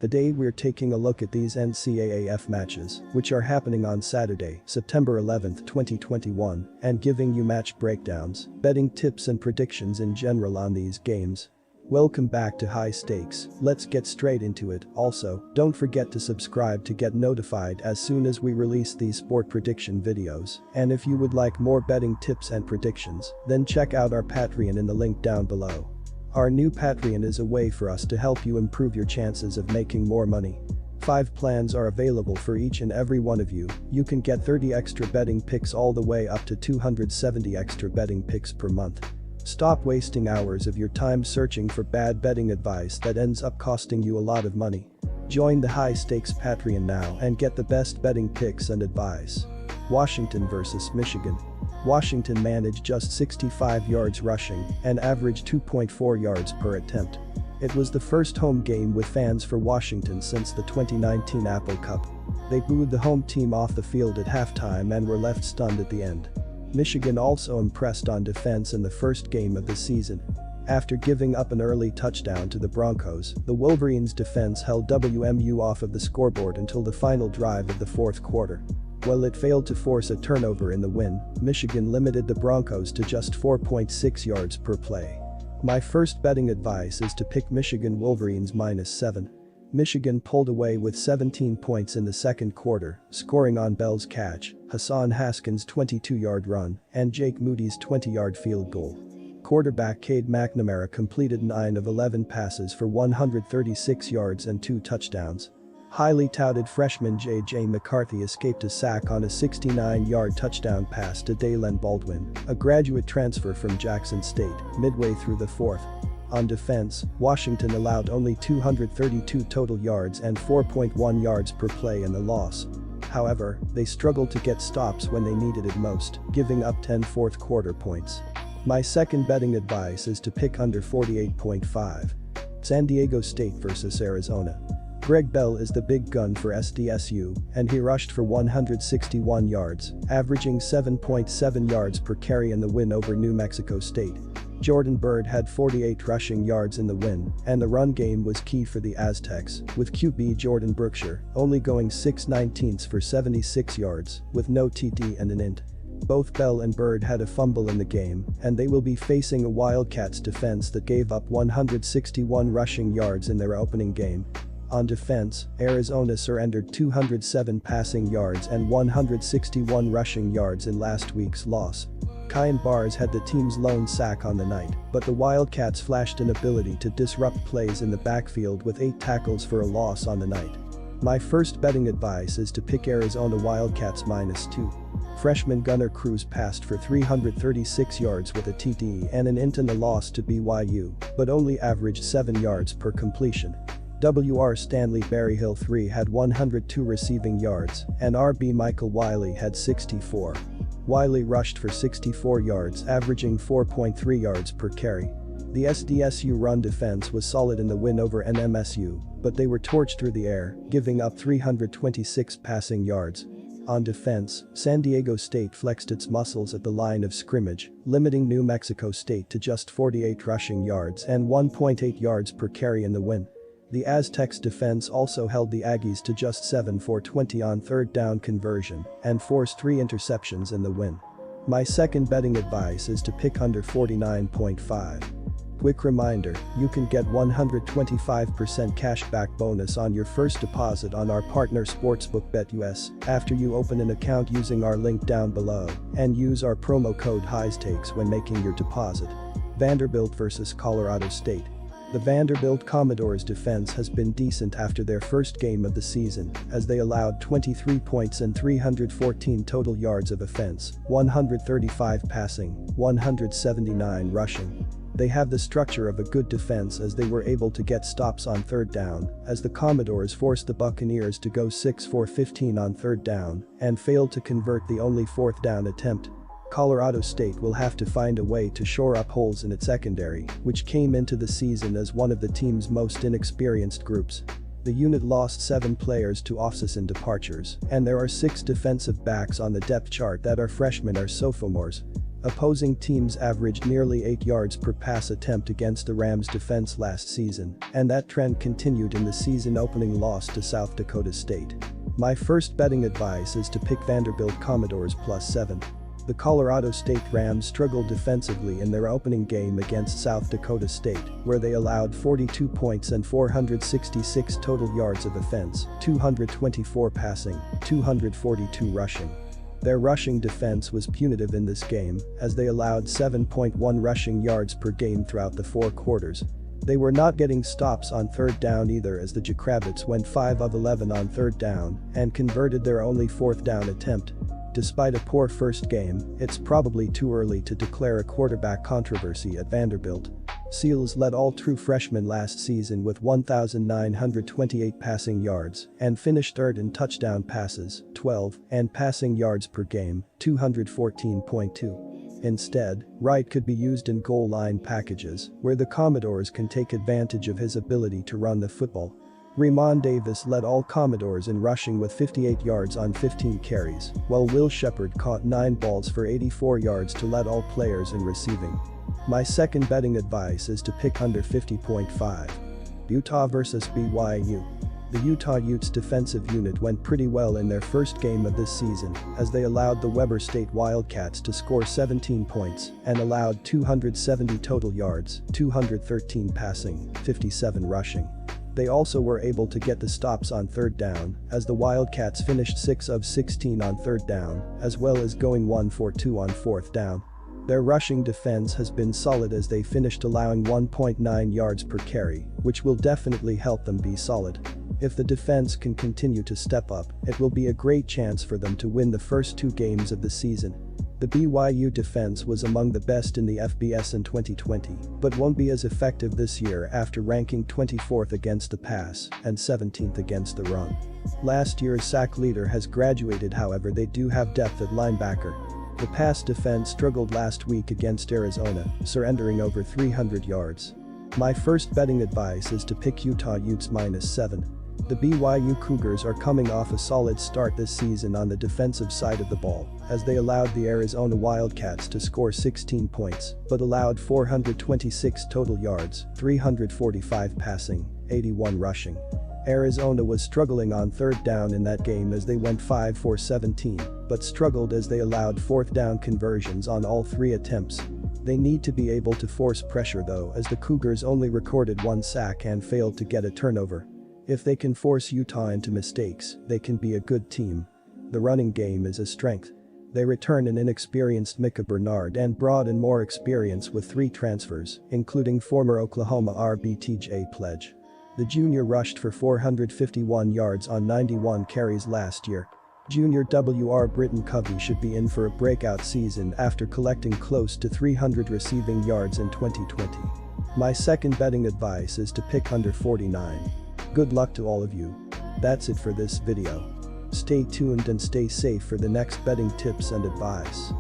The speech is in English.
Today we're taking a look at these NCAAF matches, which are happening on Saturday, September 11, 2021, and giving you match breakdowns, betting tips and predictions in general on these games. Welcome back to High Stakes, let's get straight into it. Also, don't forget to subscribe to get notified as soon as we release these sport prediction videos, and if you would like more betting tips and predictions, then check out our Patreon in the link down below. Our new Patreon is a way for us to help you improve your chances of making more money. 5 plans are available for each and every one of you. You can get 30 extra betting picks all the way up to 270 extra betting picks per month. Stop wasting hours of your time searching for bad betting advice that ends up costing you a lot of money. Join the High Stakes Patreon now and get the best betting picks and advice. Washington vs. Michigan. Washington managed just 65 yards rushing and averaged 2.4 yards per attempt. It was the first home game with fans for Washington since the 2019 Apple Cup. They booed the home team off the field at halftime and were left stunned at the end. Michigan also impressed on defense in the first game of the season. After giving up an early touchdown to the Broncos, the Wolverines' defense held WMU off of the scoreboard until the final drive of the fourth quarter. While it failed to force a turnover in the win, Michigan limited the Broncos to just 4.6 yards per play. My first betting advice is to pick Michigan Wolverines -7. Michigan pulled away with 17 points in the second quarter, scoring on Bell's catch, Hassan Haskins' 22-yard run, and Jake Moody's 20-yard field goal. Quarterback Cade McNamara completed 9 of 11 passes for 136 yards and 2 touchdowns. Highly touted freshman J.J. McCarthy escaped a sack on a 69-yard touchdown pass to Daylen Baldwin, a graduate transfer from Jackson State, midway through the fourth. On defense, Washington allowed only 232 total yards and 4.1 yards per play in the loss. However, they struggled to get stops when they needed it most, giving up 10 fourth quarter points. My second betting advice is to pick under 48.5. San Diego State vs. Arizona. Greg Bell is the big gun for SDSU, and he rushed for 161 yards, averaging 7.7 yards per carry in the win over New Mexico State. Jordan Byrd had 48 rushing yards in the win, and the run game was key for the Aztecs, with QB Jordan Brookshire only going 6/19 for 76 yards, with no TD and an int. Both Bell and Byrd had a fumble in the game, and they will be facing a Wildcats defense that gave up 161 rushing yards in their opening game. On defense, Arizona surrendered 207 passing yards and 161 rushing yards in last week's loss. Kyan Barrs had the team's lone sack on the night, but the Wildcats flashed an ability to disrupt plays in the backfield with 8 tackles for a loss on the night. My first betting advice is to pick Arizona Wildcats -2. Freshman Gunnar Cruz passed for 336 yards with a TD and an int in the loss to BYU, but only averaged 7 yards per completion. W.R. Stanley Berryhill III had 102 receiving yards, and R.B. Michael Wiley had 64. Wiley rushed for 64 yards, averaging 4.3 yards per carry. The SDSU run defense was solid in the win over NMSU, but they were torched through the air, giving up 326 passing yards. On defense, San Diego State flexed its muscles at the line of scrimmage, limiting New Mexico State to just 48 rushing yards and 1.8 yards per carry in the win. The Aztecs defense also held the Aggies to just 7 for 20 on third down conversion and forced 3 interceptions in the win. My second betting advice is to pick under 49.5. Quick reminder, you can get 125% cashback bonus on your first deposit on our partner sportsbook BetUS after you open an account using our link down below and use our promo code HIGHSTAKES when making your deposit. Vanderbilt vs. Colorado State. The Vanderbilt Commodores defense has been decent after their first game of the season, as they allowed 23 points and 314 total yards of offense, 135 passing, 179 rushing. They have the structure of a good defense as they were able to get stops on third down, as the Commodores forced the Buccaneers to go 6 for 15 on third down and failed to convert the only fourth down attempt. Colorado State will have to find a way to shore up holes in its secondary, which came into the season as one of the team's most inexperienced groups. The unit lost 7 players to off-season departures, and there are 6 defensive backs on the depth chart that are freshmen or sophomores. Opposing teams averaged nearly 8 yards per pass attempt against the Rams' defense last season, and that trend continued in the season-opening loss to South Dakota State. My first betting advice is to pick Vanderbilt Commodores +7. The Colorado State Rams struggled defensively in their opening game against South Dakota State, where they allowed 42 points and 466 total yards of offense, 224 passing, 242 rushing. Their rushing defense was punitive in this game, as they allowed 7.1 rushing yards per game throughout the 4 quarters. They were not getting stops on third down either, as the Jackrabbits went 5 of 11 on third down and converted their only fourth down attempt. Despite a poor first game, it's probably too early to declare a quarterback controversy at Vanderbilt. Seals led all true freshmen last season with 1,928 passing yards and finished third in touchdown passes, 12, and passing yards per game, 214.2. Instead, Wright could be used in goal line packages, where the Commodores can take advantage of his ability to run the football. Ramon Davis led all Commodores in rushing with 58 yards on 15 carries, while Will Shepard caught 9 balls for 84 yards to lead all players in receiving. My second betting advice is to pick under 50.5. Utah vs BYU. The Utah Utes defensive unit went pretty well in their first game of this season, as they allowed the Weber State Wildcats to score 17 points and allowed 270 total yards, 213 passing, 57 rushing. They also were able to get the stops on third down, as the Wildcats finished 6 of 16 on third down, as well as going 1 for 2 on fourth down. Their rushing defense has been solid, as they finished allowing 1.9 yards per carry, which will definitely help them be solid. If the defense can continue to step up, it will be a great chance for them to win the first 2 games of the season. The BYU defense was among the best in the FBS in 2020, but won't be as effective this year after ranking 24th against the pass and 17th against the run. Last year's sack leader has graduated, however they do have depth at linebacker. The pass defense struggled last week against Arizona, surrendering over 300 yards. My first betting advice is to pick Utah Utes -7. The BYU Cougars are coming off a solid start this season on the defensive side of the ball, as they allowed the Arizona Wildcats to score 16 points, but allowed 426 total yards, 345 passing, 81 rushing. Arizona was struggling on third down in that game as they went 5 for 17, but struggled as they allowed fourth down conversions on all 3 attempts. They need to be able to force pressure though, as the Cougars only recorded 1 sack and failed to get a turnover. If they can force Utah into mistakes, they can be a good team. The running game is a strength. They return an inexperienced Micah Bernard and brought in more experience with 3 transfers, including former Oklahoma RB TJ Pledge. The junior rushed for 451 yards on 91 carries last year. Junior WR Britton Covey should be in for a breakout season after collecting close to 300 receiving yards in 2020. My second betting advice is to pick under 49. Good luck to all of you. That's it for this video. Stay tuned and stay safe for the next betting tips and advice.